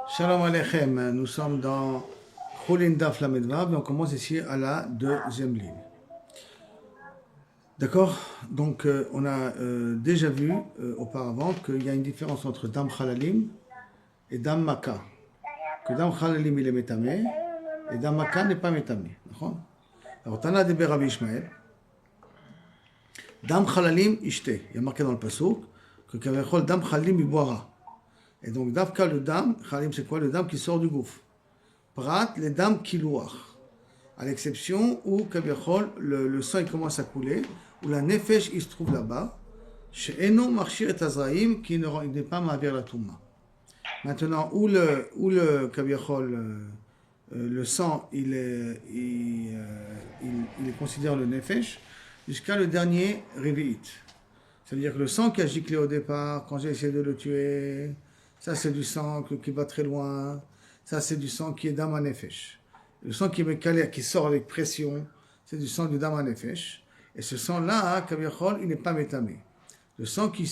Shalom Aleichem, nous sommes dans Choulin Daf Lamedvav et on commence ici à la deuxième ligne. D'accord. Donc on a déjà vu auparavant qu'il y a une différence entre Dam Chalalim et Dam Maka. Que Dam Chalalim il est métamé et Dam Maka n'est pas métamé. D'accord. Alors Tana de Rabbi Ishmael, Dam Chalalim ishte, il y a marqué dans le pasuk que Kavechol Dam Chalalim il boira. Et donc, Davka le dam, Khalim c'est quoi? Le dam qui sort du gouffre. Prat, les dames qui louarent. À l'exception où, Kabechol, le sang il commence à couler, où la nefesh il se trouve là-bas, chez Eno Marchir et Azraïm, qui n'est pas Ma'avir la Touma. Maintenant, où le Kabechol, le sang, il est considéré le nefesh, jusqu'à le dernier Revi'it. C'est-à-dire que le sang qui a giclé au départ, quand j'ai essayé de le tuer, ça c'est du sang qui va très loin, ça c'est du sang qui est Dam HaNefesh. Le sang qui est calé, qui sort avec pression, c'est du sang du Dam HaNefesh. Et ce sang-là, Kaviachol, il n'est pas métamé. Le sang qui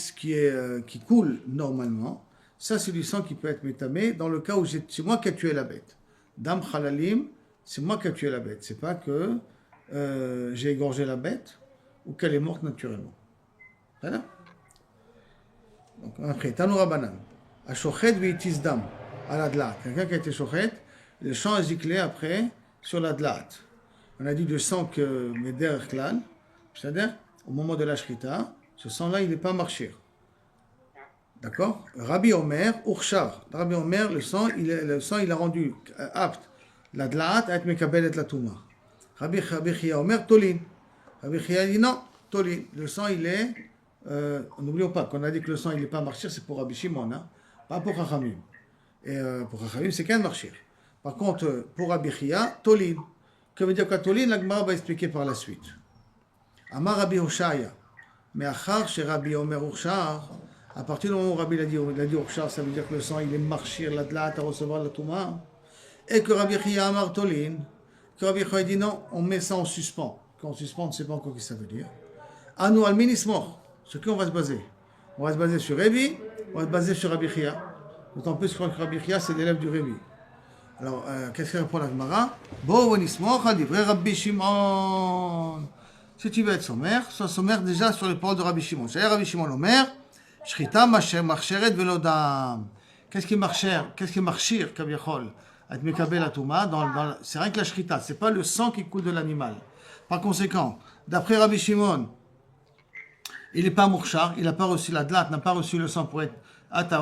coule normalement, ça c'est du sang qui peut être métamé dans le cas où c'est moi qui ai tué la bête. Dam Chalalim, c'est moi qui ai tué la bête. C'est pas que j'ai égorgé la bête ou qu'elle est morte naturellement. Voilà. Donc après, Tanou Rabbanan. Ashochet v'itis dam, à la dlat. Quelqu'un qui a été shochet, le sang est giclé après sur la dlat. On a dit le sang que Meder Klal, c'est-à-dire au moment de la shrita, ce sang-là il n'est pas marchir. D'accord. Rabbi Omer, Urshar. Rabbi Omer, le sang il a rendu apte la dlat à être mekabel et la touma. Rabbi Chia Omer, Tolin. Rabbi Chia dit non, Tolin. Le sang il est. N'oublions pas qu'on a dit que le sang il n'est pas marchir, c'est pour Rabbi Shimon, hein, pas pour Chachamim. Et pour Chachamim, c'est qu'un marchir. Par contre, pour Rabbi Chia, Tolin. Que veut dire quoi Tolin? La Gemara va expliquer par la suite. Amar Rabbi Hoshaya. Mais Achar, chez Rabbi Omer Urshar, à partir du moment où Rabbi l'a dit Urshar, ça veut dire que le sang il est marchir, la dlat à recevoir la touma. Et que Rabbi Chia Amar Tolin, que Rabbi Chia dit non, on met ça en suspens. Quand on suspend, on ne sait pas encore ce que ça veut dire. Anu al minismor. Sur qui on va se baser? On va se baser sur Révi, on va se baser sur Rabbi Chia. D'autant plus que Rabbi Chia, c'est l'élève du Révi. Alors, qu'est-ce qu'il répond la Gemara? Bo nismoch al divrei Rabbi Shimon. Si tu veux être sommaire, sois sommaire déjà sur les paroles de Rabbi Shimon. C'est Rabbi Shimon Omer, Shrita marcheret velodam. Qu'est-ce qui marchir, kaviachol, at mekabel atouma, c'est rien que la Shrita, c'est pas le sang qui coule de l'animal. Par conséquent, d'après Rabbi Shimon, il n'est pas mourchar, il n'a pas reçu la dlat, n'a pas reçu le sang pour être apte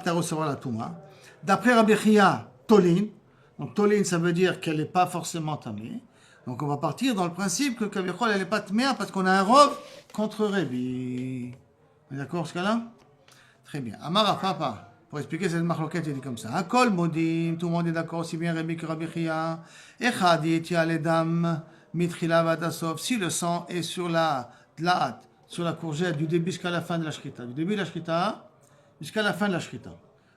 à recevoir la touma. D'après Rabbi Chia, Tolin. Donc Tolin, ça veut dire qu'elle n'est pas forcément tamée. Donc on va partir dans le principe que Kavichol, elle n'est pas tamée parce qu'on a un rov contre Révi. On est d'accord ce cas-là? Très bien. Amara Papa, pour expliquer cette marloquette, il dit comme ça. Akol modim, tout le monde est d'accord, aussi bien Révi que Rabbi Chia. Echadi tia ledam mitrila vadasov. Si le sang est sur la dlat, sur la courgette, du début jusqu'à la fin de la shrita. Du début de la shrita jusqu'à la fin de la shrita.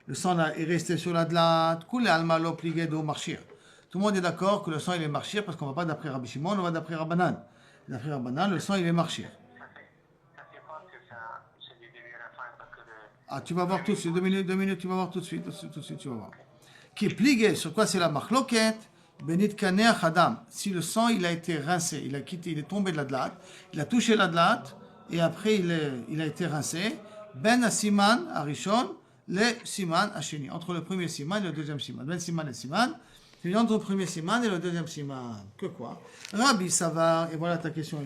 Le sang est resté sur la dlat, coulé alma lo pligé do marchir. Tout le monde est d'accord que le sang il est marchir parce qu'on ne va pas d'après Rabbi Shimon, on va d'après Rabbanan. D'après Rabbanan, le sang il est marchir. Ah, tu vas voir tout de suite, 2 minutes, tu vas voir tout de suite, tu vas voir. Qui est plié, sur quoi c'est la marloquette? Benit kaner hadam. Si le sang il a été rincé, il est tombé de la dlat, il a touché la dlat, et après il a été rincé, ben asiman arishon, le siman asheni. Entre le premier siman et le deuxième siman. Ben siman et siman, c'est entre le premier siman et le deuxième siman. Que quoi? Rabbi Savar, et voilà ta question.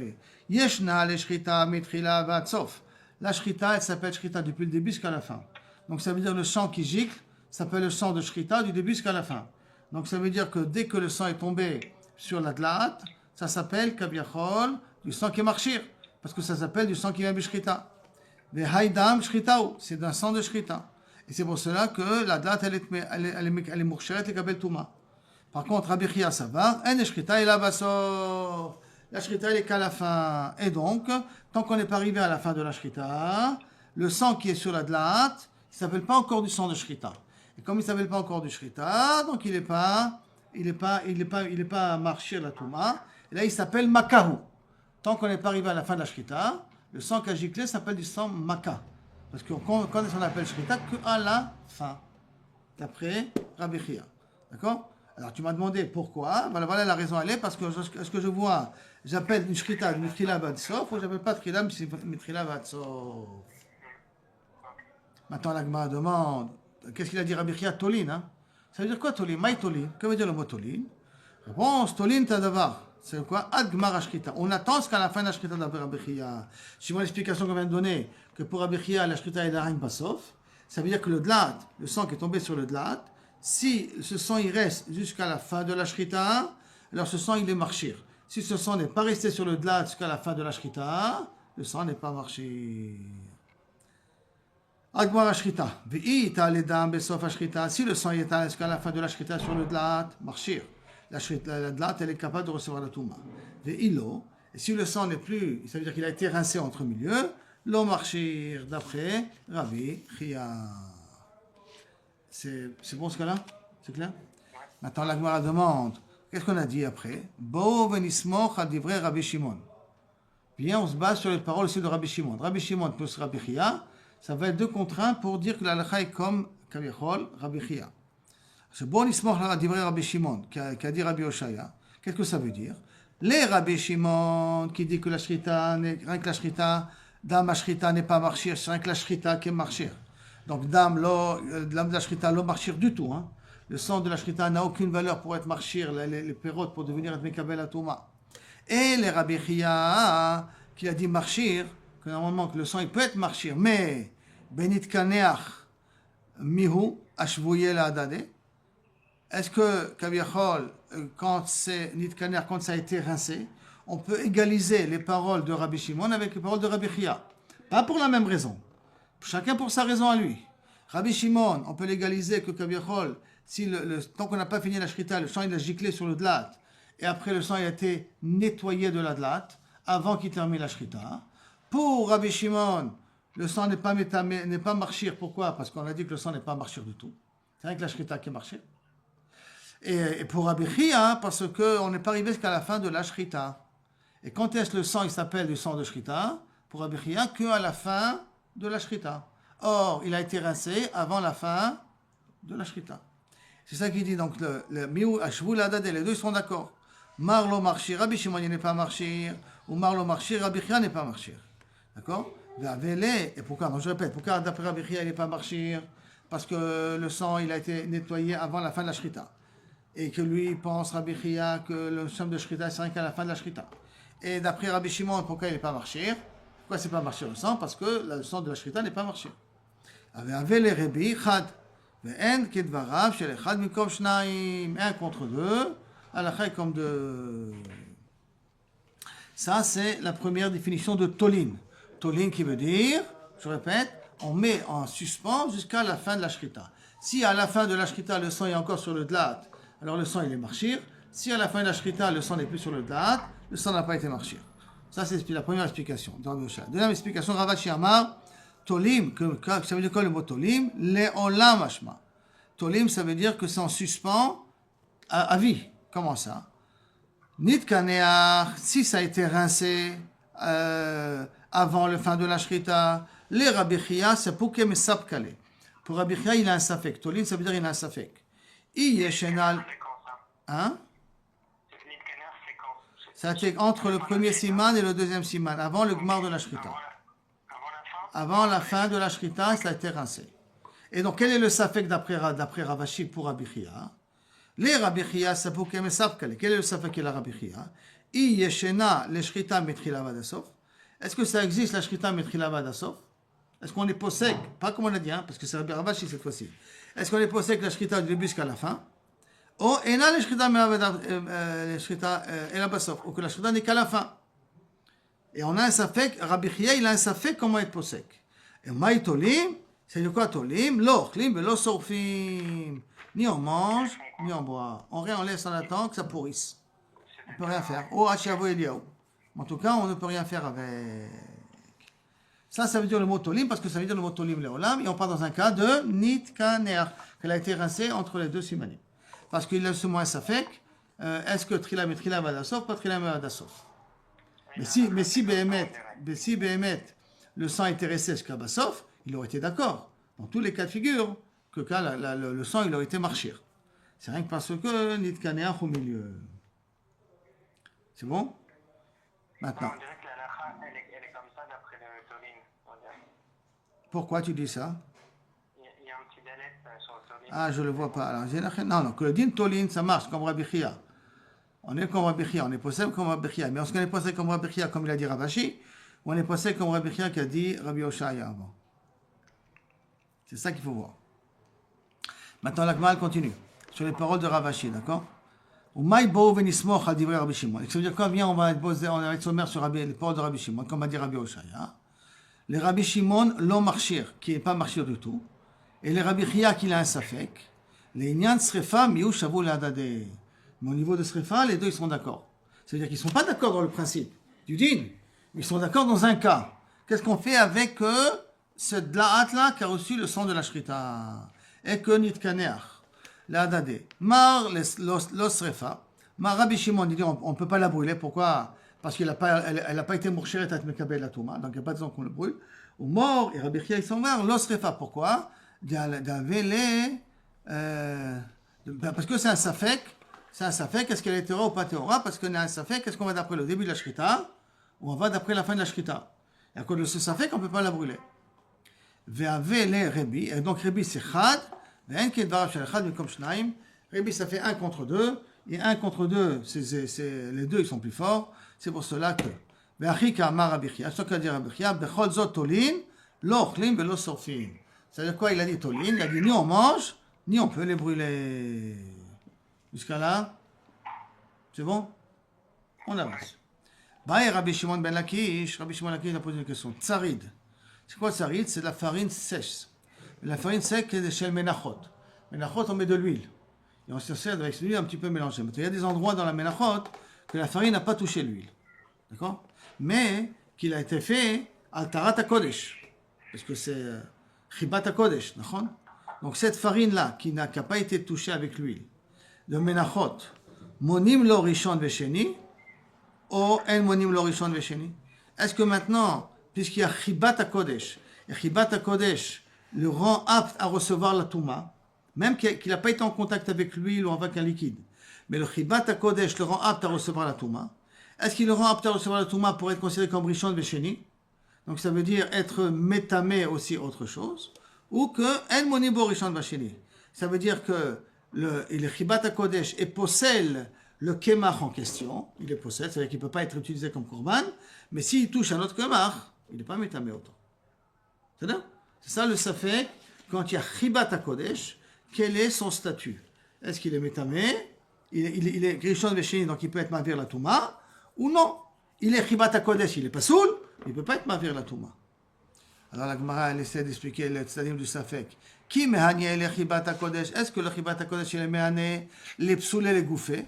Yeshna le shrita mitrila vatsof. La shrita, elle s'appelle shrita depuis le début jusqu'à la fin. Donc ça veut dire le sang qui gicle, ça s'appelle le sang de shrita du début jusqu'à la fin. Donc ça veut dire que dès que le sang est tombé sur la dlat, ça s'appelle kaviachol, du sang qui est marchir. Parce que ça s'appelle du sang qui vient de shrita. Le haïdam shritao, c'est d'un sang de shrita. Et c'est pour cela que la dlat, elle est mourcheret et kabel touma. Par contre, Rabbi Chia Savar, en shrita et la basor. La shrita, elle est qu'à la fin. Et donc, tant qu'on n'est pas arrivé à la fin de la shrita, le sang qui est sur la dlat, il ne s'appelle pas encore du sang de shrita. Et comme il ne s'appelle pas encore du shrita, donc il n'est pas marché la touma. Et là, il s'appelle makahu. Tant qu'on n'est pas arrivé à la fin de la shrita, le sang qui a giclé s'appelle du sang maka. Parce qu'on connaît ce qu'on appelle shrita qu'à la fin. d'après Rabbi Chia. D'accord? Alors tu m'as demandé pourquoi. Voilà la raison, elle est parce que est-ce que je vois, j'appelle une shrita mitrila bad sof ou j'appelle pas trila mitrila bad sof. Maintenant la Gemara demande, qu'est-ce qu'il a dit Rabbi Chia? Tolin, hein? Ça veut dire quoi Tolin? Maï Tolin. Que veut dire le mot Tolin? Réponse, Tolin Tadavar. C'est quoi? Ad Gemara Shrita. On attend jusqu'à la fin de la Shrita d'après Rabbi Chia. Suivant l'explication qu'on vient de donner, que pour Rabbi Chia, la Shrita est d'Arain Basof, ça veut dire que le dlat, le sang qui est tombé sur le dlat, si ce sang il reste jusqu'à la fin de la Shrita, alors ce sang il est marchir. Si ce sang n'est pas resté sur le dlat jusqu'à la fin de la Shrita, le sang n'est pas marchir. Agmar Shrita. Si le sang est jusqu'à la fin de la Shrita sur le dlat, marchir. La dlat, elle est capable de recevoir la touma. Et si le sang n'est plus, ça veut dire qu'il a été rincé entre milieux, l'eau marchir d'après Rabbi Chia. C'est bon ce cas-là? C'est clair? Maintenant, la Gemara demande, qu'est-ce qu'on a dit après? Bo venismoch ad divrei Rabbi Shimon. Bien, on se base sur les paroles aussi de Rabbi Shimon. Rabbi Shimon plus Rabbi Chia, ça va être deux contre un pour dire que la halakha est comme Kavichol, Rabbi Chia. C'est bon nismoch ad divrei Rabbi Shimon, qu'a dit Rabbi Oshaya. Qu'est-ce que ça veut dire? Les Rabbi Shimon qui dit que la shrita, rien que la shrita, dame la shrita n'est pas marchir, c'est rien que la shrita qui est marchir. Donc dame de la shrita l'eau marchir du tout. Hein. Le sang de la shrita n'a aucune valeur pour être marchir, les pérotes pour devenir mekabel atoma. Et les Rabbi Chia qui a dit marchir, que normalement que le sang il peut être marchir, mais benit kaneach mihu ashvouye la adade. Est-ce que Kaviachol, quand c'est nitkaner, quand ça a été rincé, on peut égaliser les paroles de Rabbi Shimon avec les paroles de Rabbi Chia? Pas pour la même raison. Chacun pour sa raison à lui. Rabbi Shimon, on peut l'égaliser que Kaviachol, si tant qu'on n'a pas fini la shrita, le sang il a giclé sur le dlat, et après le sang il a été nettoyé de la dlat, avant qu'il termine la shrita. Pour Rabbi Shimon, le sang n'est pas marchir. Pourquoi? Parce qu'on a dit que le sang n'est pas marchir du tout. C'est rien que la shrita qui est marchir. Et pour Rabbi Chia, parce qu'on n'est pas arrivé jusqu'à la fin de la shrita. Et quand est-ce le sang, il s'appelle du sang de shrita? Pour Rabbi Chia, qu'à la fin de la shrita. Or, il a été rincé avant la fin de la shrita. C'est ça qu'il dit. Donc, le miou, ashvou, la dade, les deux sont d'accord. Marlo marchir, Rabbi Shimon n'est pas marchir, ou Marlo marchir, Rabbi Chia n'est pas marchir. D'accord? Et pourquoi? Donc, je répète, pourquoi d'après Rabbi Chia, il n'est pas marchir? Parce que le sang, il a été nettoyé avant la fin de la shrita. Et que lui pense, Rabbi Chia, que le sang de shrita, c'est rien qu'à la fin de la shrita. Et d'après Rabbi Shimon, pourquoi il n'est pas marchir? Pourquoi c'est pas marchir le sang? Parce que le sang de la shrita n'est pas marchir. Avec les Rabbi, chad. Un contre deux, halakha comme deux. Ça, c'est la première définition de Tolin. Tolin qui veut dire, je répète, on met en suspens jusqu'à la fin de la shrita. Si à la fin de la shrita, le sang est encore sur le dlat, alors le sang il est marchir. Si à la fin de la shrita, le sang n'est plus sur le dlat, le sang n'a pas été marchir. Ça, c'est la première explication. Deuxième explication, Ravashi Amar, Tolim, ça veut dire quoi le mot Tolim? Le'olam hashma. Tolim, ça veut dire que c'est en suspens à vie. Comment ça? Nitkaneach, si ça a été rincé avant la fin de la shrita, les Rabbi Chia, c'est pour que mesap kale. Pour Rabbi Chia, il a un safek. Tolim, ça veut dire il a un safek. Iyeshenal. Hein? Ça a été entre le premier siman et le deuxième siman, avant le gmar de la shrita. Avant la fin de la shrita, ça a été rincé. Et donc, quel est le safek d'après Ravashi pour Rabbi Chia? Les Rabbi Chia, c'est pour qu'elle me sache quel est le safek et la Rabbi Chia? I yeshena le shrita metrila vadasof. Est-ce que ça existe la shrita metrila vadasof? Est-ce qu'on est possède? Pas comme on a dit, hein, parce que c'est Rabbi Ravashi cette fois-ci. Est-ce qu'on est possède la shrita du début jusqu'à la fin? Ou ena le shrita et la basof, ou que la shrita n'est qu'à la fin. Et on a un safek, Rabbi Chia, il a un safek comment être possède. Et maï tolim, c'est de quoi tolim? L'orchlim, l'o sorfim. Ni on mange, ni on boit. On laisse en attendant que ça pourrisse. On ne peut rien faire. Oh, Hachiavo Eliaou. En tout cas, on ne peut rien faire avec. Ça veut dire le mot tolim, parce que ça veut dire le mot tolim leolam, et on parle dans un cas de nitkaner, qu'elle a été rincée entre les deux simanim. Parce qu'il a ce moins safek, est-ce que trila met trila vadasof, pas trila met vadasof. Mais si Behemet, le sang était resté jusqu'à Bassof, il aurait été d'accord. Dans tous les cas de figure, que le sang il aurait été marchir. C'est rien que parce que Nitkaneach au milieu. C'est bon? Maintenant. On dirait que la lacha, elle est comme ça d'après le Tolin. On dirait. Pourquoi tu dis ça? Il y a un petit délai sur le Tolin. Ah, je ne le vois pas. Alors, non, que le din Tolin, ça marche comme Rabbi Chia. On est comme Rabbi Chia, on est possède comme Rabbi Chia. Mais est-ce qu'on est possède comme Rabbi Chia, comme il a dit Ravashi, ou on est possède comme Rabbi Chia qui a dit Rabbi Oshaya avant? C'est ça qu'il faut voir. Maintenant, la Gemara continue sur les paroles de Ravashi, d'accord? Ou maïbo venismoch al divrei Rabbi Shimon. Ça veut dire quand vient, on va être sommaire sur les paroles de Rabbi Shimon, comme a dit Rabbi Oshaya. Les Rabbi Shimon l'ont marchir, qui n'est pas marchir du tout, et les Rabbi Chia qui a un safek, les Nyan Srefa miou shavu l'adade. Mais au niveau de Srefa, les deux ils sont d'accord. Ça veut dire qu'ils ne sont pas d'accord dans le principe du din, mais ils sont d'accord dans un cas. Qu'est-ce qu'on fait avec ce dla'at-là qui a reçu le sang de la shrita? Et que nitkaneach, l'adade. Mar los Srefa, Mar Rabbi Shimon, il dit on ne peut pas la brûler. Pourquoi? Parce qu'elle n'a pas été mourcheret at mekabel la touma, donc il n'y a pas de raison qu'on le brûle. Ou mort, et Rabbi Chia ils sont morts, los Srefa. Pourquoi? Parce que c'est un safek. C'est un safek, est-ce qu'elle est théora ou pas théora? Parce qu'on a un safek, est-ce qu'on va d'après le début de la shrita ou on va d'après la fin de la shrita? Et à cause de ce safek, on ne peut pas la brûler. Ve'avele Rebi, et donc Rebi c'est chad, ve'en kedvarav shel chad mikom shnaim. Rebi ça fait 1 contre 2, et 1 contre 2, les deux ils sont plus forts, c'est pour cela que. Ve'achika amar Rabbi Chia, ce qu'a dit Rabbi Chia, bechol zot tolin, lo ochlim ve'lo sorfin. C'est-à-dire quoi? Il a dit tolin, il a dit ni on mange, ni on peut les brûler. Jusqu'à là, c'est bon? On avance. Baï Rabbi Shimon ben Lakish, Rabbi Shimon ben Lakish a posé une question. Tsarid. C'est quoi tsarid? C'est de la farine sèche. La farine sèche, c'est chez le menachot. Menachot, on met de l'huile. Et on se sert avec l'huile un petit peu mélangée. Il y a des endroits dans la menachot que la farine n'a pas touché l'huile. D'accord? Mais qu'il a été fait al tarat kodesh. Parce que c'est chibat kodesh. D'accord? Donc cette farine-là, qui n'a pas été touchée avec l'huile, de menachot, monim lo rishon vesheni, ou en monim lo rishon vesheni. Est-ce que maintenant, puisqu'il y a chibat kodesh, et chibat kodesh le rend apte à recevoir la touma, même qu'il n'a pas été en contact avec l'huile ou avec un liquide, mais le chibat kodesh le rend apte à recevoir la touma, est-ce qu'il le rend apte à recevoir la touma pour être considéré comme rishon vesheni? Donc ça veut dire être métamé aussi autre chose, ou que en monim lo rishon vesheni. Ça veut dire que le chibat kodesh et possède le kemach en question, il est possède, c'est-à-dire qu'il ne peut pas être utilisé comme korban, mais s'il touche un autre kemach, il n'est pas métamé autant. C'est-à-dire? C'est ça le safek, quand il y a chibat kodesh, quel est son statut? Est-ce qu'il est métamé? Il est rishon vesheni, donc il peut être mavir la touma, ou non? Il est chibat kodesh, il est pas soul, il ne peut pas être mavir la touma. Alors la Gemara, elle essaie d'expliquer le tzaddim du safek. Qui mehanye le chibat kodesh? Est-ce que le chibat kodesh il est mehane les psoul et les gouffés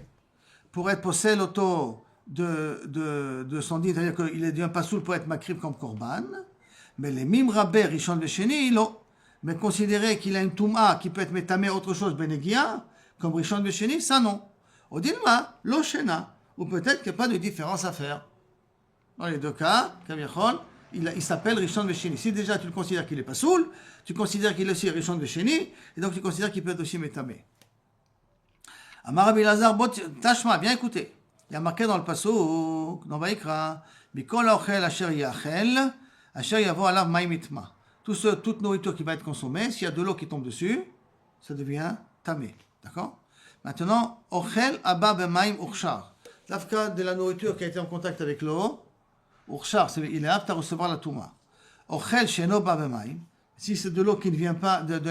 pour être possède l'auto de son dit, c'est-à-dire qu'il est devient pas soul pour être makrib comme korban, mais les mim rabé rishon vesheni non. Mais considérer qu'il a une touma qui peut être métamé autre chose benegia comme rishon vesheni, ça non. Au dilma lo shena, ou peut-être qu'il n'y a pas de différence à faire. Dans les deux cas, kaviachol, il s'appelle Rishon Vesheni. Si déjà tu le considères qu'il n'est pas soul, tu considères qu'il est aussi Rishon Vesheni, et donc tu considères qu'il peut être aussi métamé. Amar Rabbi Lazar, tashma, bien écoutez. Il y a marqué dans le pasuk, dans Vaïkra, Bikol ochel asher yachel, asher yavo alav maim itma. Toute nourriture qui va être consommée, s'il y a de l'eau qui tombe dessus, ça devient tamé. D'accord? Maintenant, ochel abba bemaim urshar. L'afka de la nourriture qui a été en contact avec l'eau, urshar, il est apte à recevoir la touma. Ochel sheno ba bemaim. Si c'est de l'eau qui ne vient pas de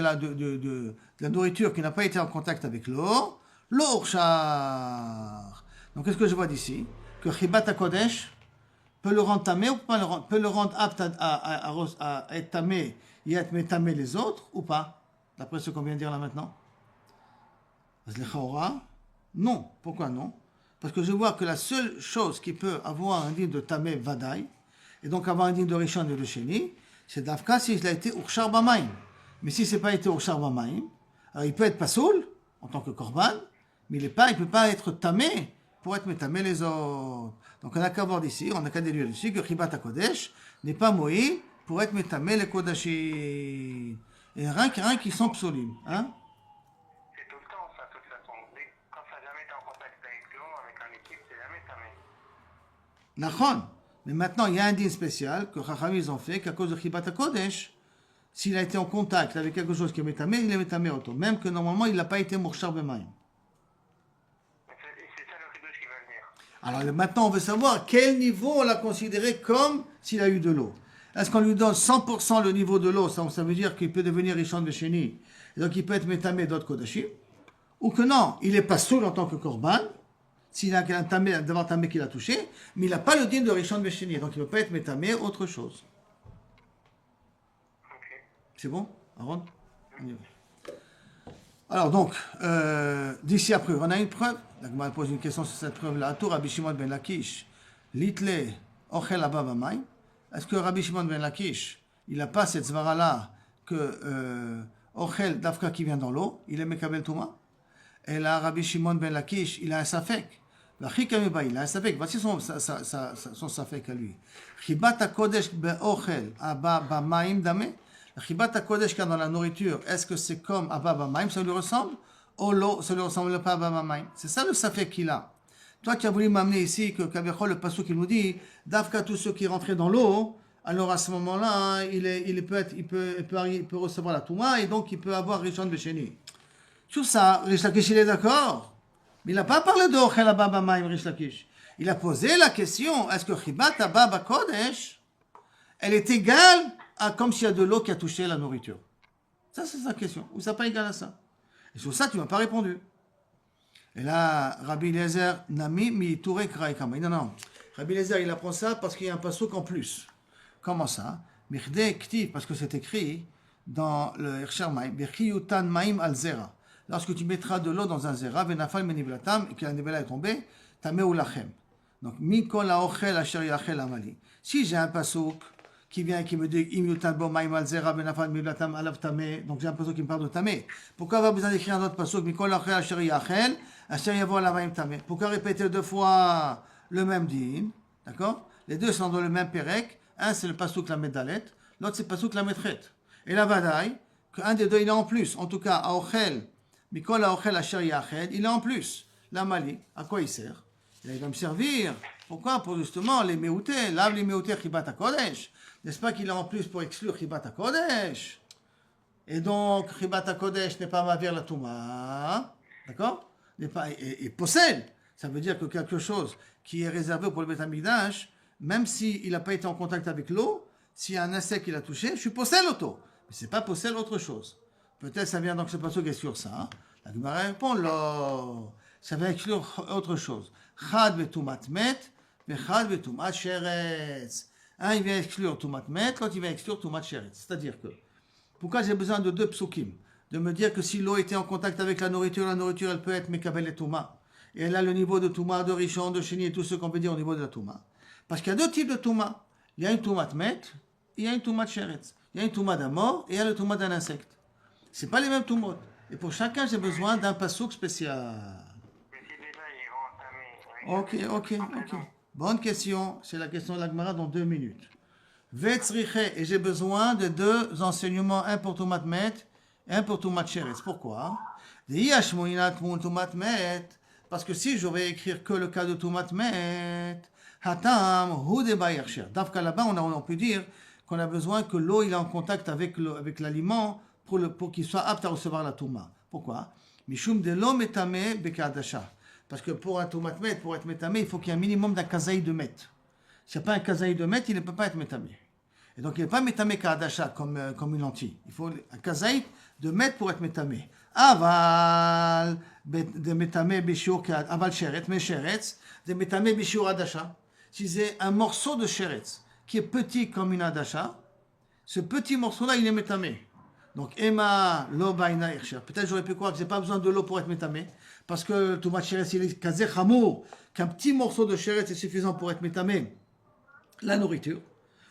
la nourriture qui n'a pas été en contact avec l'eau, l'eau urshar. Donc qu'est-ce que je vois d'ici? Que chibat kodesh peut le rendre tamé ou pas peut le rendre apte à être tamé et à être métamé les autres ou pas? D'après ce qu'on vient de dire là maintenant. Non. Pourquoi non? Parce que je vois que la seule chose qui peut avoir un digne de tamé vadaï, et donc avoir un digne de rishon et de sheni, c'est d'afka si il a été urshar bamaim. Mais si c'est pas été urshar bamaim, alors il peut être pasoul en tant que korban, mais il ne peut pas être tamé pour être métamé les autres. Donc on n'a qu'à voir d'ici, on n'a qu'à déduire d'ici que chibat kodesh n'est pas moï pour être métamé les kodashim. Et rien qui sont psolim. Hein? C'est tout le temps, ça, de toute façon. Quand ça n'a jamais été en contact avec l'eau, avec un liquide, c'est jamais tamé. Nachon. Mais maintenant, il y a un din spécial que Chachamim ils ont fait qu'à cause de Chibat HaKodesh, s'il a été en contact avec quelque chose qui est métamé, il est métamé auto. Même que normalement, il n'a pas été mourchar b'mayim. C'est ça le ridouche qui va venir. Alors maintenant, on veut savoir quel niveau on l'a considéré comme s'il a eu de l'eau. Est-ce qu'on lui donne 100% le niveau de l'eau, ça veut dire qu'il peut devenir Rishon Vesheni, et donc il peut être métamé d'autres Kodashim, ou que non, il n'est pas saoul en tant que Korban, s'il a un tamé, d'avoir tamé qu'il a touché, mais il n'a pas le din de Rishon Vesheni, donc il ne peut pas être métamé autre chose. Ok. C'est bon, Aaron? On y va. Alors donc, d'ici après, on a une preuve. La Gemara pose une question sur cette preuve-là. Tour Rabbi Shimon ben Lakish, Litle Ochel Abba B'mayim. Est-ce que Rabbi Shimon ben Lakish, il n'a pas cette zvara-là que Ochel Dafka qui vient dans l'eau, il est Mekabel Touma? Et là, Rabbi Shimon ben Lakish, il a un safek. Il a un safek. Voici son safek à lui. Chibat HaKodesh be'ochel Abba B'mayim dameh. La Chibat HaKodesh qu'il y a dans la nourriture, est-ce que c'est comme Abba B'mayim, ça lui ressemble? Ou l'eau, ça lui ressemble pas à Abba B'mayim? C'est ça le safek qu'il a. Toi qui as voulu m'amener ici, que Kavichol, le pasuk qui nous dit, Davka, tous ceux qui rentraient dans l'eau, alors à ce moment-là, il peut recevoir la Touma, et donc il peut avoir Rishon Vesheni. Sur ça, Rish Lakish, il est d'accord. Mais il n'a pas parlé de Ochel Abba B'mayim, Rish Lakish. Il a posé la question, est-ce que Chibat Abba B'Kodesh, elle est égale à comme s'il y a de l'eau qui a touché la nourriture? Ça, c'est sa question. Ou ça n'est pas égal à ça? Et sur ça, tu ne m'as pas répondu. Et là, Rabbi Eliezer, Nami mi Touré Kraïkama. Non. Rabbi Eliezer, il apprend ça parce qu'il y a un pasuk en plus. Comment ça? Mirde Ktiv, parce que c'est écrit dans le Hirsher Maim, Birchiyutan Maim al Zera. Lorsque tu mettras de l'eau dans un Zera, Venafal Menivlatam, et que la nivela est tombée, Tameu Lachem. Donc, Mikol Aochel Asher Yachel Amali. Si j'ai un pasuk qui vient et qui me dit Im bo maim al zera benafal miblatam alav tamé, donc j'ai un pasuk qui me parle de tamé. Pourquoi avoir besoin d'écrire un autre pasuk Mikol achel asher yachel asher yavo alav maim tamé? Pourquoi répéter deux fois le même din? D'accord? Les deux sont dans le même perek. Un c'est le pasuk la medalet, l'autre c'est le pasuk la metret. Et la vadaï, qu'un des deux il est en plus. En tout cas, aochel Mikol aochel asher yachel, il est en plus. La mali, à quoi il sert? Il va me servir. Pourquoi? Pour justement les méoutés, lave les méoutés Chibat HaKodesh. N'est-ce pas qu'il est en plus pour exclure Chibat HaKodesh? Et donc, Chibat HaKodesh n'est pas mavir la Touma. D'accord? Et possède. Ça veut dire que quelque chose qui est réservé pour le Beth Amikdash, même s'il n'a pas été en contact avec l'eau, s'il y a un insecte qui l'a touché, je suis possède l'auto. Mais ce n'est pas possède autre chose. Peut-être ça vient donc ce passage exclure ça. La Gemara répond, non. Ça va exclure autre chose. Chad betumat met, vechad betumat sheretz. Un, il vient exclure tumat met, l'autre, il vient exclure tumat sheretz. C'est-à-dire que, pourquoi j'ai besoin de deux psukim? De me dire que si l'eau était en contact avec la nourriture, elle peut être mekabel et touma. Et elle a le niveau de touma, de rishon, de chéni et tout ce qu'on peut dire au niveau de la touma. Parce qu'il y a deux types de touma. Il y a une tumat met, et il y a une tumat sheretz. Il y a une touma d'un mort, et il y a le touma d'un insecte. C'est pas les mêmes toumot. Et pour chacun, j'ai besoin d'un passouk spécial. Mais si déjà ils rentrent tamé. Ok. Bonne question. C'est la question de la Gemara dans 2 minutes. Vetzriche, et j'ai besoin de deux enseignements, un pour Tumat Met et un pour Tumat Sheretz. Pourquoi? Parce que si je vais écrire que le cas de Tumat Met, Hatam, Hude Bayercher. Davka là-bas, on peut dire qu'on a besoin que l'eau il est en contact avec l'aliment pour qu'il soit apte à recevoir la Touma. Pourquoi? Mishum de l'eau metame bekadasha. Parce que pour un Tumat Met, pour être métamé, il faut qu'il y ait un minimum d'un kazaï de Met. S'il n'y a pas un kazaï de Met, il ne peut pas être métamé. Et donc il n'est pas métamé kadasha comme une lentille. Il faut un kazaï de Met pour être métamé. Aval de métamé bishur aval sheretz, mais sheretz de métamé bishur adasha. Si c'est un morceau de sheretz qui est petit comme une adasha, ce petit morceau-là, il est métamé. Donc, Emma, lo baina irsher. Peut-être j'aurais pu croire que je n'ai pas besoin de l'eau pour être métamé. Parce que Tumat Sheretz, il est kazé chamour, qu'un petit morceau de Sheretz est suffisant pour être métamé. La nourriture,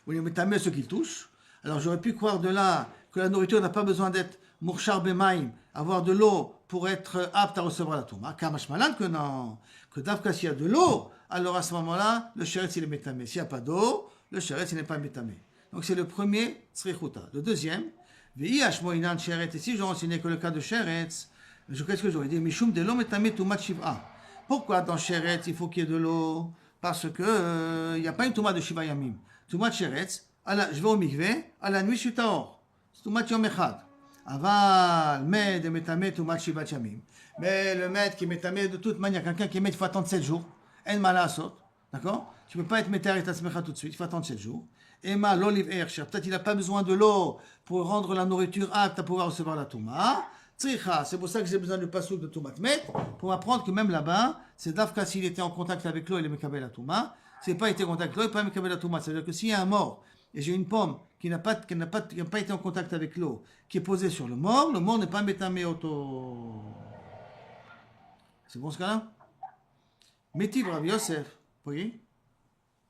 ou il est métamé ce qu'il touche. Alors, j'aurais pu croire de là que la nourriture n'a pas besoin d'être murshar bemaim, avoir de l'eau pour être apte à recevoir la Touma. Kamash malal que non. Que d'avka s'il y a de l'eau, alors à ce moment-là, le Sheretz, il est métamé. S'il n'y a pas d'eau, le Sheretz, il n'est pas métamé. Donc, c'est le premier tzrichuta. Le deuxième, Ve'i ashmo inan sheretz. Et si je renseignais que le cas de sheretz, qu'est-ce que j'aurais dit? Mishum de lo metame tumat shiv'a. Pourquoi dans sheretz il faut qu'il y ait de l'eau? Parce que il n'y a pas une touma de shiva yamim. Tumat sheretz, je vais au mikveh, à la nuit je suis tahor. C'est tumat yom echad. Aval, med et metame tumat shivat yamim. Mais le maître qui est métamé, de toute manière, quelqu'un qui est maître, il faut attendre 7 jours. En malasot, d'accord? Tu ne peux pas être métamé et t'asmecha tout de suite, il faut attendre 7 jours. Emma, l'olive et peut-être il n'a pas besoin de l'eau pour rendre la nourriture apte à pouvoir recevoir la touma. Tzricha, c'est pour ça que j'ai besoin du pasouk de Toumat Met, pour apprendre que même là-bas, c'est Dafka s'il était en contact avec l'eau, il est mekabel la touma. S'il n'a pas été en contact avec l'eau, il n'est pas mekabel la touma. C'est-à-dire que s'il y a un mort, et j'ai une pomme qui n'a pas été en contact avec l'eau, qui est posée sur le mort n'est pas métamé auto. C'est bon ce cas-là? Métiv Rabbi Yosef, vous voyez?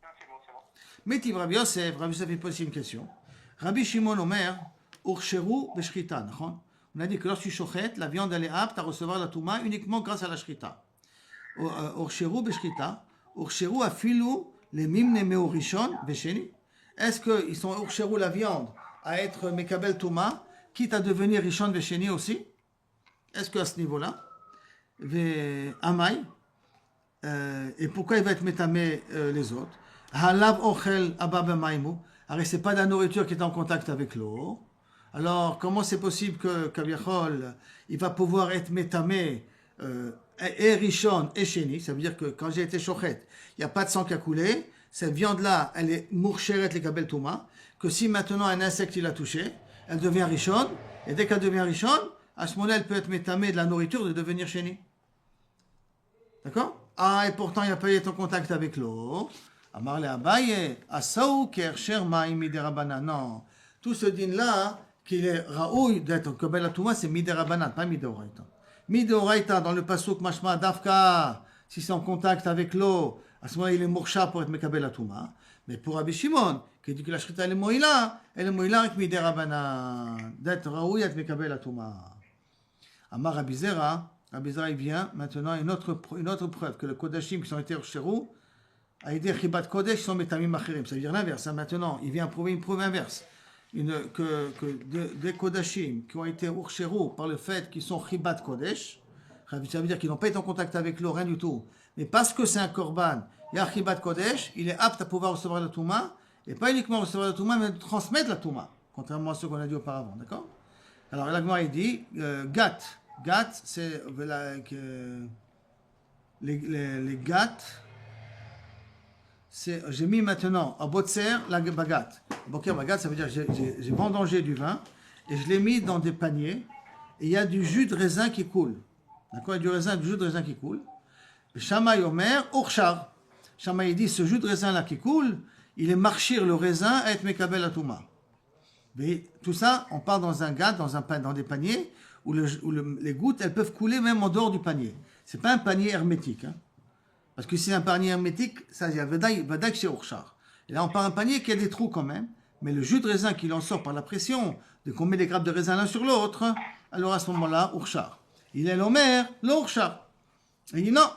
Non, c'est bon, c'est bon. Métiv Rabbi Yosef il pose une question. Rabbi Shimon Omer, Ursheru Beshchita, on a dit que lorsque tu shochet, la viande elle est apte à recevoir la touma uniquement grâce à la shrita. Ursheru Beshchita, Ursheru afilu les mimne meorishon vesheni. Est-ce qu'ils sont Ursheru la viande à être mekabel touma, quitte à devenir rishon vesheni aussi? Est-ce qu'à ce niveau-là? Amay, et pourquoi il va être métamé les autres? Halav ochel abba maimou. Alors c'est pas de la nourriture qui est en contact avec l'eau. Alors comment c'est possible que Kaviachol il va pouvoir être métamé et rishon et sheni? Ça veut dire que quand j'ai été shochet, il n'y a pas de sang qui a coulé. Cette viande là, elle est mourcheret les kabel touma. Que si maintenant un insecte il a touché, elle devient rishon. Et dès qu'elle devient rishon, à ce moment-là, elle peut être métamée de la nourriture de devenir chéni. D'accord? Ah, et pourtant, il n'a pas été en contact avec l'eau. Amar le Abaye, Asaou kersher ma'im miderabanan. Non. Tout ce din-là, qu'il est raoui d'être en kabel atouma, c'est miderabanan, pas mideoraita. Mideoraita, dans le pasuk mashma dafka, si c'est en contact avec l'eau, à ce moment-là, il est mourcha pour être mekabel atouma. Mais pour Rabbi Shimon, qui dit que la shrita elle est moïla avec miderabanan, d'être raoui d'être mekabel atouma. Amar Rabbi Zera, il vient maintenant une autre preuve que le Kodashim qui sont été Ursheru, a aidé Chibat Kodesh sont Metamim Achirim. Ça veut dire l'inverse. Maintenant, il vient prouver une preuve inverse. Des Kodashim qui ont été Ursheru par le fait qu'ils sont Chibat Kodesh, ça veut dire qu'ils n'ont pas été en contact avec l'eau, rien du tout. Mais parce que c'est un Korban, il y a Chibat Kodesh, il est apte à pouvoir recevoir la Touma, et pas uniquement recevoir la Touma, mais de transmettre la Touma, contrairement à ce qu'on a dit auparavant. D'accord? Alors, l'Agma il dit Gat. Gat, c'est les gat. J'ai mis maintenant à Botser la bagat. Boker bagat, ça veut dire j'ai vendangé du vin et je l'ai mis dans des paniers et il y a du jus de raisin qui coule. D'accord? Il y a du jus de raisin qui coule. Shammai Omer, Urshar. Shammai dit ce jus de raisin là qui coule, il est marchir le raisin à être mekabel atouma. Mais tout ça, on part dans un gat, dans des paniers où les gouttes, elles peuvent couler même en dehors du panier. C'est pas un panier hermétique. Hein. Parce que si c'est un panier hermétique, ça y a Vadak chez Urshar. Et là, on part un panier qui a des trous quand même, mais le jus de raisin qui en sort par la pression, de qu'on met des grappes de raisin l'un sur l'autre, alors à ce moment-là, Urshar. Il est l'Omer, l'Urshar. Il dit non,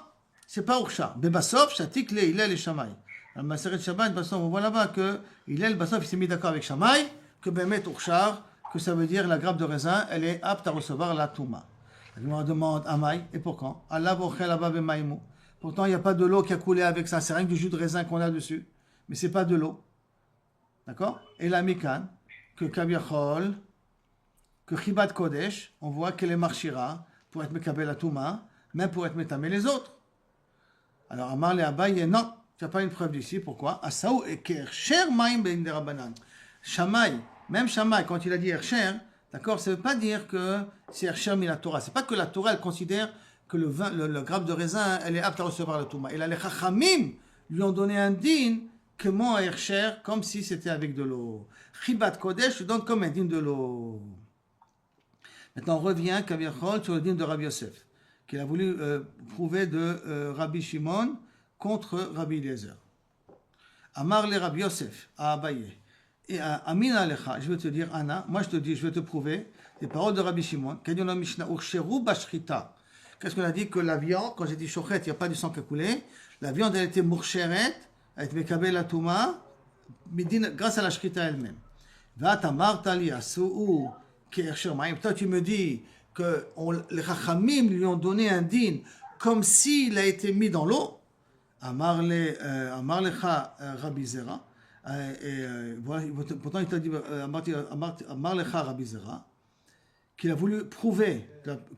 c'est pas Urshar. Bebassov, Shatik, il est les Shammai. Dans le Maseret Shabbat, on voit là-bas que il est le Bassov, il s'est mis d'accord avec Shammai, que Bemet Urshar, que ça veut dire la grappe de raisin, elle est apte à recevoir la Touma. Je me demande, Amai, et pour quand? Allah vochel abba bemaimou. Pourtant, il n'y a pas de l'eau qui a coulé avec ça, c'est rien que du jus de raisin qu'on a dessus. Mais c'est pas de l'eau. D'accord? Et la Mikan, que Kaviachol, que Chibat Kodesh, on voit qu'elle est marchira pour être Mekabel la Touma, même pour être Metamé les autres. Alors, Amar le Abaye, non, tu n'as pas une preuve d'ici. Pourquoi? Asaou et Kersher Maim Ben Derabanan. Shammai, même Shammai, quand il a dit Ersher, d'accord, ça ne veut pas dire que c'est Ersher mi la Torah. C'est pas que la Torah, elle considère que le grappe de raisin, elle est apte à recevoir la Touma. Et là, les Chachamim lui ont donné un din, comment Ersher, comme si c'était avec de l'eau. Chibat Kodesh, donc comme un din de l'eau. Maintenant, on revient, Kaviachol, sur le din de Rabbi Yosef, qu'il a voulu prouver de Rabbi Shimon contre Rabbi Eliezer. Amar le Rabbi Yosef, à Abaye. Et Amina Alecha, je vais te dire, Anna, moi je te dis, je vais te prouver les paroles de Rabbi Shimon. Qu'est-ce qu'on a dit? Que la viande, quand j'ai dit shochet, il n'y a pas du sang qui a coulé. La viande, elle était mourcheret, elle était mekabel la touma, grâce à la shrita elle-même. Va tamartali asuu Toi, tu me dis que les Chachamim lui ont donné un din comme s'il a été mis dans l'eau. Amar lecha Rabbi Zera. Pourtant, il t'a dit Amar lecha Rabbi Zera, qu'il a voulu prouver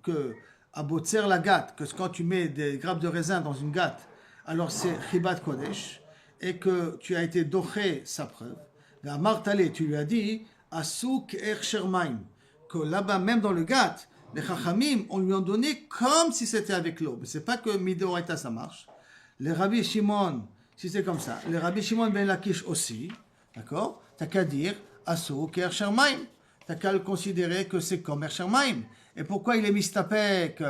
que à Botzer la gâte, que quand tu mets des grappes de raisin dans une gâte, alors c'est Chibat Kodesh, et que tu as été doché sa preuve. Amar Talé, tu lui as dit Asuk Er Shermaim, que là-bas, même dans le gâte, les Chachamim, on lui a donné comme si c'était avec l'eau. Mais c'est pas que Midoraita ça marche. Les Rabbi Shimon, si c'est comme ça, les Rabbi Shimon ben Lakish aussi, d'accord? T'as qu'à dire Asuk Er Shermaim. T'as qu'à le considérer que c'est comme Er Shermaim. Et pourquoi il est mistapek?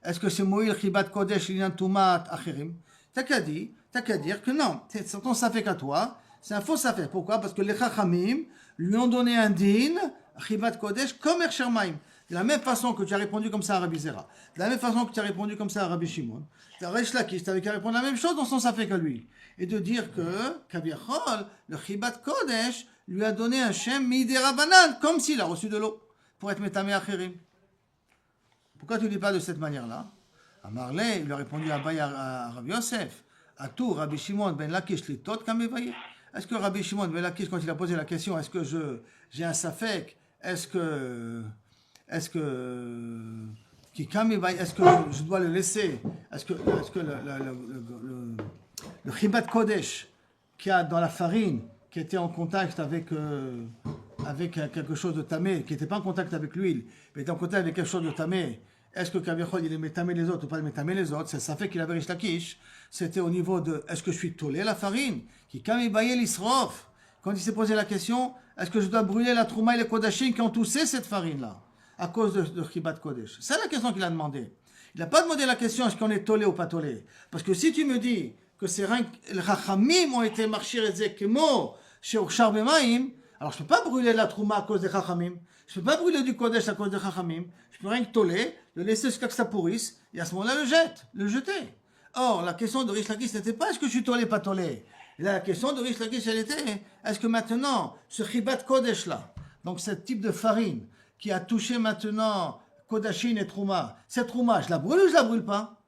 Est-ce que c'est Moïl Chibat Kodesh Linan Tumat Achirim? T'as qu'à dire que non. Ton safek à toi, c'est un faux safek. Pourquoi? Parce que les Chachamim lui ont donné un din, Chibat Kodesh, comme Er Shermaim. De la même façon que tu as répondu comme ça à Rabbi Zera, de la même façon que tu as répondu comme ça à Rabbi Shimon, Resh Lakish, tu avais qu'à répondre la même chose dans son safek à lui. Et de dire que, Kaviachol, le Chibat Kodesh, lui a donné un shem midera banane, comme s'il a reçu de l'eau, pour être métamé achirim. Pourquoi tu ne dis pas de cette manière-là? À Marley, il a répondu à Rabbi Yosef, à tout, Rabbi Shimon ben Lakish litot kamevaye. Est-ce que Rabbi Shimon ben Lakish, quand il a posé la question, est-ce que j'ai un safek, est-ce que je dois le laisser, est-ce que le Chibat Kodesh qu'il y a dans la farine, qui était en contact avec quelque chose de tamé, qui n'était pas en contact avec l'huile, mais était en contact avec quelque chose de tamé, est-ce que Kaviachol il est métamé les autres ou pas métamé les autres? Ça fait qu'il avait Rish Lakish. C'était au niveau de est-ce que je suis tolé la farine, qui kamibaye l'isrof. Quand il s'est posé la question, est-ce que je dois brûler la trouma et les kodashim qui ont toussé cette farine-là à cause de Chibat Kodesh? C'est la question qu'il a demandé. Il n'a pas demandé la question est-ce qu'on est tolé ou pas tolé. Parce que si tu me dis que les Chachamim ont été marchir et zekemo chez Urshar Bemaim, alors je ne peux pas brûler la trouma à cause des Chachamim. Je ne peux pas brûler du Kodesh à cause des Chachamim. Je peux rien que toller, le laisser jusqu'à que ça pourrisse, et à ce moment-là le jeter. Or, la question de Rish Lakish n'était pas est-ce que je suis tolé, pas tolé. Et là, la question de Rish Lakish, elle était est-ce que maintenant, ce Chibat Kodesh là, donc ce type de farine qui a touché maintenant Kodashin et Trouma, cette Trouma, je la brûle ou je la brûle pas?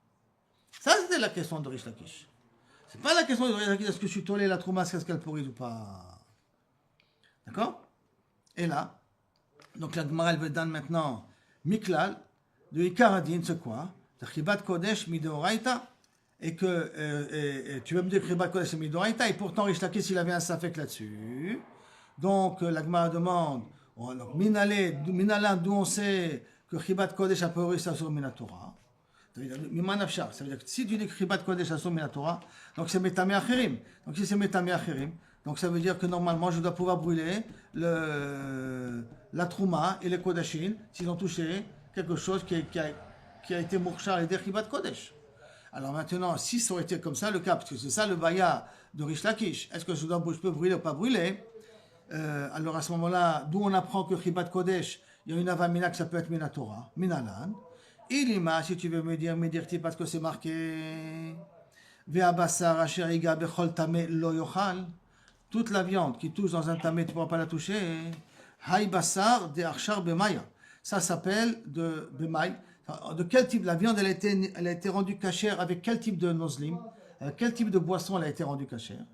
Ça, c'était la question de Rish Lakish. C'est pas la question de Rish Lakish est-ce que je suis tolé la Trouma, est-ce qu'elle pourrit ou pas. D'accord? Et là, donc la Gemara elle veut donner maintenant Miklal, de Ikaradin, c'est quoi? C'est Chibat Kodesh Midoraita. Et que tu vas me dire que Chibat Kodesh Midoraita, et pourtant Rish Lakish il avait un safek là-dessus. Donc la Gemara demande, donc Minala, d'où on sait que Chibat Kodesh a pourri ça sur Minatora. Ça veut dire que si tu dis que Chibat Kodesh a sur Minatora, donc c'est Metamé Achirim. Donc si c'est Metamé Achirim, donc ça veut dire que normalement je dois pouvoir brûler la Trouma et les Kodashin s'ils ont touché quelque chose qui a été Mourchar et des Chibat Kodesh. Alors maintenant, si ça aurait été comme ça le cas, parce que c'est ça le baya de Rish Lakish, est-ce que je peux brûler ou pas brûler? Alors à ce moment-là, d'où on apprend que Chibat Kodesh, il y a une avamina que ça peut être Minatora, Minalan. Ilima, si tu veux me dire parce que c'est marqué Ve'abassar asher iga bechol tameh lo yochal. Toute la viande qui touche dans un tamé, tu ne pourras pas la toucher. Hay basar de archar bemaya. Ça s'appelle de bemay. De quel type la viande elle a été rendue cachère avec quel type de noslim, avec quel type de boisson elle a été rendue cachère.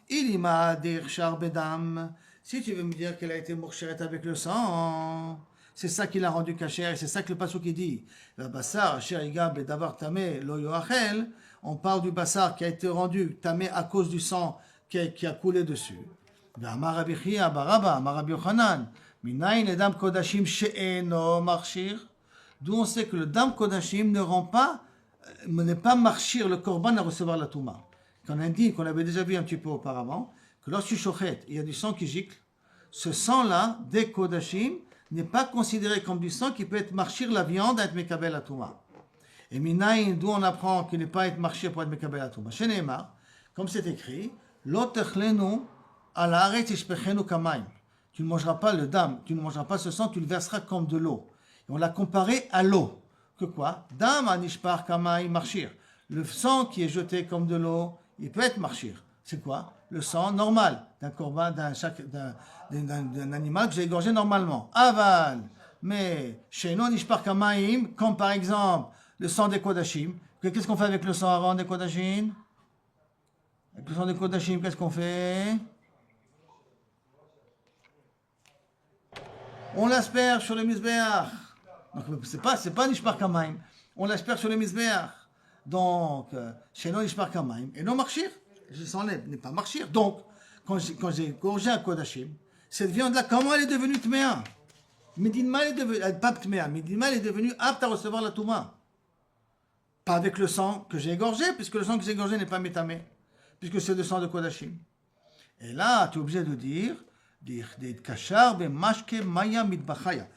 Ilima de archar bedam. Si tu veux me dire qu'elle a été mourchérette avec le sang, c'est ça qui l'a rendue cachère et c'est ça que le pasuk qui dit. La basar sheriga bedavar tamé lo yoachel. On parle du basar qui a été rendu tamé à cause du sang qui a coulé dessus. D'où on sait que le dam kodashim n'est pas marchir le korban à recevoir la touma. Qu'on indique, qu'on avait déjà vu un petit peu auparavant, que lorsque tu chochet, il y a du sang qui gicle, ce sang-là, des kodashim, n'est pas considéré comme du sang qui peut être marchir la viande à être mekabel la touma. Et minayin, d'où on apprend qu'il n'est pas être marchir pour être mekabel la touma. Chez Neymar, comme c'est écrit, l'otechlenu à la arrêt ishpechenu kamaim. Tu ne mangeras pas le dam, tu ne mangeras pas ce sang, tu le verseras comme de l'eau. Et on l'a comparé à l'eau. Que quoi? Dam anishpar kamaim marchir. Le sang qui est jeté comme de l'eau, il peut être marchir. C'est quoi? Le sang normal d'un corban, d'un animal que j'ai égorgé normalement. Aval, Mais chez non Ishpar Kamaim, comme par exemple le sang des Kodashim. Qu'est-ce qu'on fait avec le sang avant des Kodashim? Avec le sang des Kodashim, qu'est-ce qu'on fait? On l'asperge sur le Mizbeach. Donc c'est pas Nishpar Kamaim. On l'asperge sur le Mizbeach. Donc, chez nous, Nishpar Kamaim. Et non Marchir. Je s'en n'est pas Marchir. Donc, quand j'ai gorgé un Kodashim, cette viande-là, comment elle est devenue Tméa? Medinma, elle est devenue, pas Tméa, Medinma, elle est devenue apte à recevoir la Touma. Pas avec le sang que j'ai égorgé, puisque le sang que j'ai égorgé n'est pas métamé, puisque c'est le sang de Kodashim. Et là, tu es obligé de dire Kachar be mashke maya mitbachaya,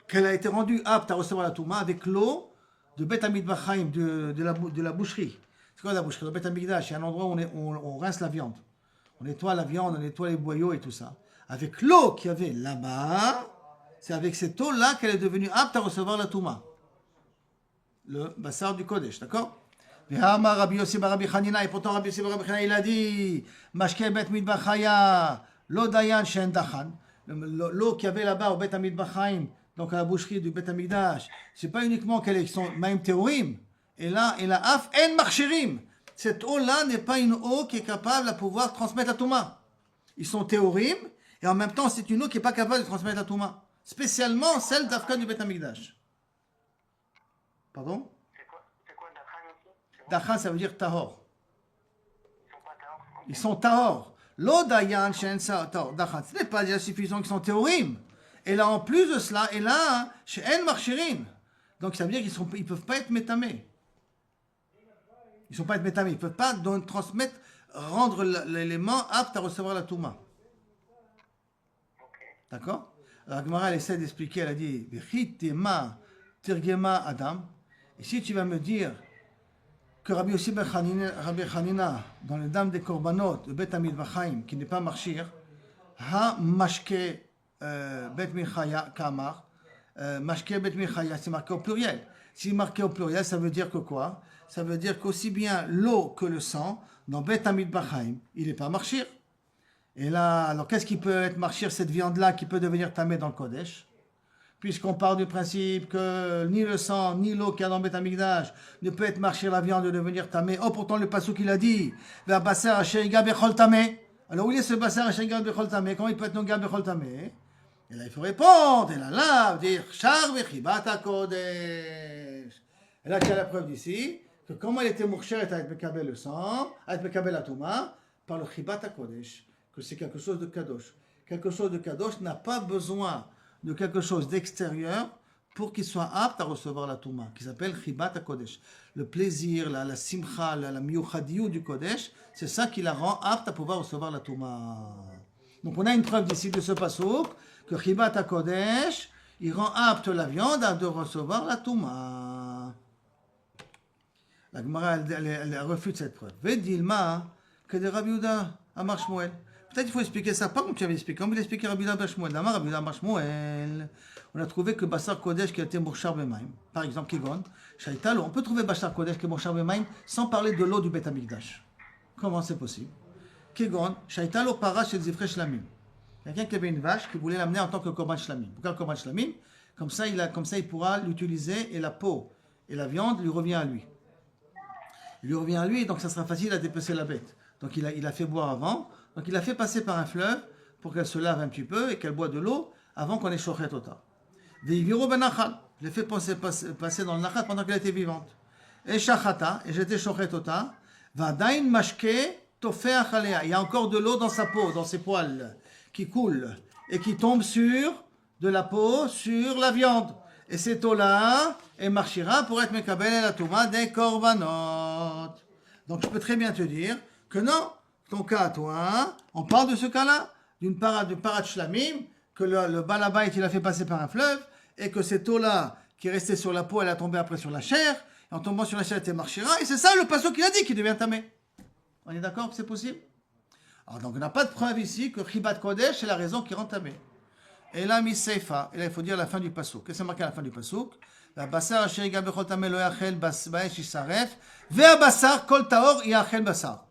qu'elle a été rendue apte à recevoir la Touma avec l'eau de Bet HaMitbachaim, de la boucherie. C'est quoi la boucherie? Le Bet HaMikdash, c'est un endroit où on rince la viande. On nettoie la viande, on nettoie les boyaux et tout ça. Avec l'eau qu'il y avait là-bas, c'est avec cette eau-là qu'elle est devenue apte à recevoir la Touma. Le bassar du Kodesh, d'accord? Et pourtant Rabbi Yossi bar Rabbi Chanina, il a dit Mashke Bet Mitbachaya, l'eau dayan shen dachan, l'eau qu'il y avait là-bas au Bet HaMitbachaim, donc à la boucherie du Bet HaMikdash, c'est pas uniquement qu'elles sont maïm théorim, et là, af en marchirim. Cette eau-là n'est pas une eau qui est capable de pouvoir transmettre la Touma. Ils sont théorim, et en même temps, c'est une eau qui n'est pas capable de transmettre la Touma. Spécialement celle d'Afka du Bet HaMikdash. Pardon? C'est quoi Dachan aussi? Dachan, ça veut dire tahor. Ils sont pas tahor. Ils sont tahor. L'eau dayan shen tahor. Dachan, ce n'est pas déjà suffisant qu'ils sont théorim. Et là, en plus de cela, et là, chez en marchirim. Donc, ça veut dire qu'ils ne peuvent pas être métamés. Ils ne sont pas être métamés. Ils ne peuvent pas transmettre, rendre l'élément apte à recevoir la Touma. D'accord? Alors, la Gemara, elle essaie d'expliquer, elle a dit Vechit tema tirgema adam. Et si tu vas me dire que Rabbi Yossi bar Chanina, dans les dames des korbanot, de Bet HaMitbachaim, qui n'est pas marchir, ha mashke Bet Michaya kamar, mashke Bet Michaya, c'est marqué au pluriel. Si c'est marqué au pluriel, ça veut dire que quoi? Ça veut dire qu'aussi bien l'eau que le sang, dans Bet HaMitbachaim, il n'est pas marchir. Et là, alors qu'est-ce qui peut être marchir, cette viande-là, qui peut devenir tamée dans le Kodesh? Puisqu'on part du principe que ni le sang, ni l'eau qu'il y a dans le Bet HaMikdash ne peut être marchir la viande de devenir tamée. Oh, pourtant le pasuk il a dit Ve basar asher yiga bechol tameh. Alors où il est ce basar asher yiga bechol tameh? Comment il peut être noga bechol tameh? Et là il faut répondre, et là, dire Char vechibat hakodesh. Et là tu as la preuve d'ici, que comment il était mourcher et avec mekabel le sang, avec mekabel la touma, par le chibat hakodesh, que c'est quelque chose de kadosh. Quelque chose de kadosh n'a pas besoin de quelque chose d'extérieur pour qu'il soit apte à recevoir la Touma, qui s'appelle Chibat HaKodesh. Le plaisir, la simcha, la miyuchadiyut du Kodesh, c'est ça qui la rend apte à pouvoir recevoir la Touma. Donc on a une preuve d'ici de ce pasuk, que Chibat HaKodesh, il rend apte la viande à de recevoir la Touma. La Gemara, elle refute cette preuve. Vedilma, que de Rabbi Yehuda Amar Shmuel. Peut-être qu'il faut expliquer ça, pas comme tu avais expliqué. Comme il expliquait Rabbi Yehuda Bar Shmuel. D'Amar Rabbi Yehuda Bar Shmuel, on a trouvé que Bassar Kodesh qui a été Mouchar Bemaim. Par exemple, Kegon, Shaitalo, on peut trouver Bassar Kodesh qui est Mouchar Bemaim sans parler de l'eau du Bet HaMikdash. Comment c'est possible? Kegon, Shaitalo Para chez Zifre Shlamim. Quelqu'un qui avait une vache qui voulait l'amener en tant que Korban Shlamim. Pourquoi le Korban Shlamim? Comme ça, il pourra l'utiliser et la peau et la viande lui revient à lui. Il lui revient à lui, donc ça sera facile à dépecer la bête. Donc il a fait boire avant. Donc il a fait passer par un fleuve pour qu'elle se lave un petit peu et qu'elle boit de l'eau avant qu'on ait shochet tota. Veiviro ben nachal. Je l'ai fait passer dans le nachal pendant qu'elle était vivante. Et shachata, et j'étais shochet tota. Vadain mashke tofeach alea. Il y a encore de l'eau dans sa peau, dans ses poils, qui coule et qui tombe sur de la peau, sur la viande. Et cette eau-là, elle marchera pour être mekabel et la touma des korbanot. Donc je peux très bien te dire que non. Ton cas, toi, on parle de ce cas-là, d'une parade shlamim, que le balabait il a fait passer par un fleuve, et que cette eau-là, qui est restée sur la peau, elle a tombé après sur la chair, et en tombant sur la chair, elle était marchera, et c'est ça le passeau qu'il a dit, qui devient tamé. On est d'accord que c'est possible? Alors donc on n'a pas de preuve ici que Chibat Kodesh, c'est la raison qui rend tamé. Et là, Miseifa, et là il faut dire la fin du passouk. Qu'est-ce que c'est marqué à la fin du passouk? La basar asher yiga bechol tameh lo yachel baesh yisaref, ve'a basar kol taor yachel basar.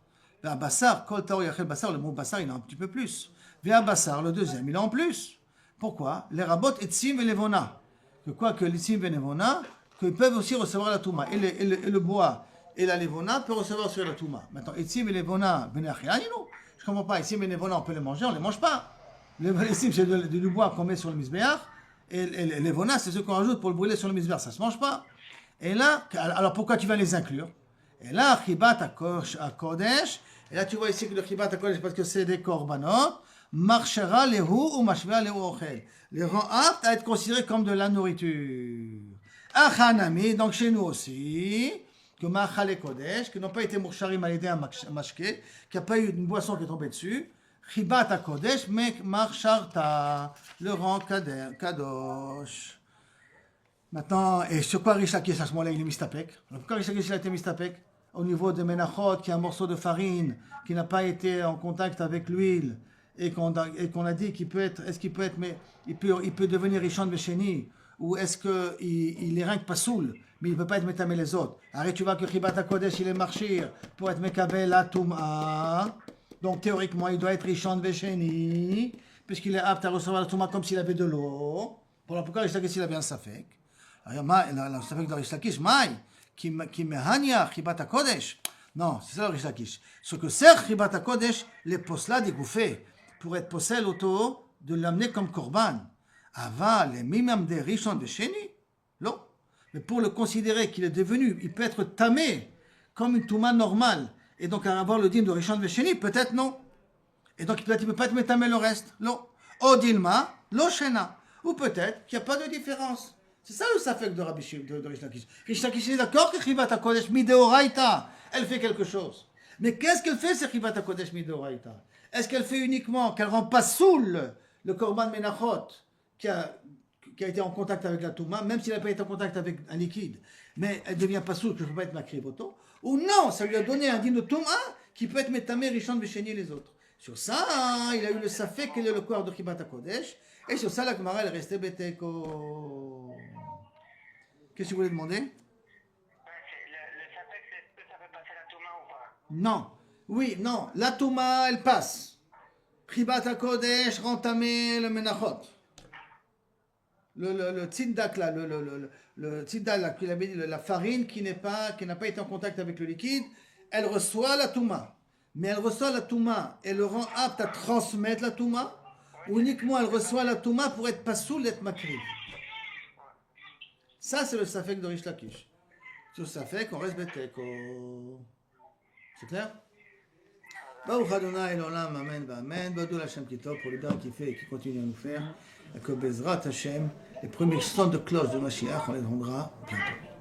Bassar, kol taor yachel bassar, le mot bassar il a un petit peu plus. Vea bassar, le deuxième, il a en plus. Pourquoi? Les rabot etzim et levona. Que quoi que l'etzim et levona, qu'ils peuvent aussi recevoir la touma. Et le bois et la levona peuvent recevoir sur la touma. Maintenant, etzim et levona, je ne comprends pas. Etzim et levona, on peut les manger, on ne les mange pas. Etzim, c'est du bois qu'on met sur le misbéach. Et les levona, c'est ce qu'on rajoute pour le brûler sur le misbéach. Ça ne se mange pas. Et là, alors pourquoi tu vas les inclure? Et là, chibat kodesh. Et là, tu vois ici que le chibat kodesh, parce que c'est des korbanot. Marchera lehu ou mashvea lehu ochel. Les rend aptes à être considérés comme de la nourriture. Achanami, donc chez nous aussi, que machale kodesh, qui n'ont pas été moucharim à l'aider à mashke, qui n'a pas eu une boisson qui est tombée dessus. Chibat kodesh, mais marcharta, le rend kadosh. Maintenant, et sur quoi Rish Lakish à ce moment-là il est mistapek? Pourquoi Rish Lakish a été mistapek? Au niveau de Menachot, qui a un morceau de farine, qui n'a pas été en contact avec l'huile, et qu'on a dit qu'il peut être, est-ce qu'il peut être, mais il peut devenir Rishon Vesheni, ou est-ce qu'il est rien que pas soul, mais il ne peut pas être métamé les autres. Arrête, tu vois que Chibat HaKodesh, il est marchir pour être mekabel la Touma. Donc théoriquement, il doit être Rishon Vesheni, puisqu'il est apte à recevoir la Touma comme s'il avait de l'eau. Pourquoi Rish Lakish il a bien safek? La safek de Rish Lakish, maï, qui mehania Chibat HaKodesh. Non, c'est ça le Rish Lakish. Ce que sert Chibat HaKodesh, les posla dégoufés, pour être possède auto, de l'amener comme korban. Ava, les mimam de Rishon de Sheni, non. Mais pour le considérer qu'il est devenu, il peut être tamé comme une touma normale, et donc avoir le dîme de Rishon de Sheni, peut-être non. Et donc peut-être il ne peut pas être métamé le reste, non. Odilma, lo shena. Ou peut-être qu'il n'y a pas de différence. C'est ça le safek de Rish Lakish. Rish Lakish est d'accord que Chibat HaKodesh mideoraita, elle fait quelque chose. Mais qu'est-ce qu'elle fait, c'est Chibat HaKodesh mideoraita? Est-ce qu'elle fait uniquement, qu'elle rend pas saoul le korban menachot qui a été en contact avec la touma, même s'il n'a pas été en contact avec un liquide, mais elle devient pas saoul, que je ne peux pas être makriboto? Ou non, ça lui a donné un dîme de touma qui peut être métamé, Rishon, Vesheni les autres. Sur ça, il a eu le safek, quel est le corps de Chibat HaKodesh, et sur ça, la Gemara, elle est restée beteko. Qu'est-ce que vous voulez demander? Le sapek, est-ce que ça peut passer la touma ou pas? Non. Oui, non. La touma, elle passe. Chibat HaKodesh, rentamé le menachot. Le tzindak, là, le tzindak, là, qu'il avait dit, la farine qui n'a pas été en contact avec le liquide, elle reçoit la touma. Mais elle reçoit la touma et le rend apte à transmettre la touma, ou uniquement elle reçoit la touma pour être pas saoul, d'être makriv. Ça, c'est le safek de Rish Lakish. Sur safek, on reste beteko. C'est clair? Baruch Adonai Elolam, Amen, Amen. Badou Hashem qui top pour les dents qui fait et qui continue à nous faire. Et que Bezrat Hashem, les premiers sons de cloche de Mashiach, on les rendra bientôt.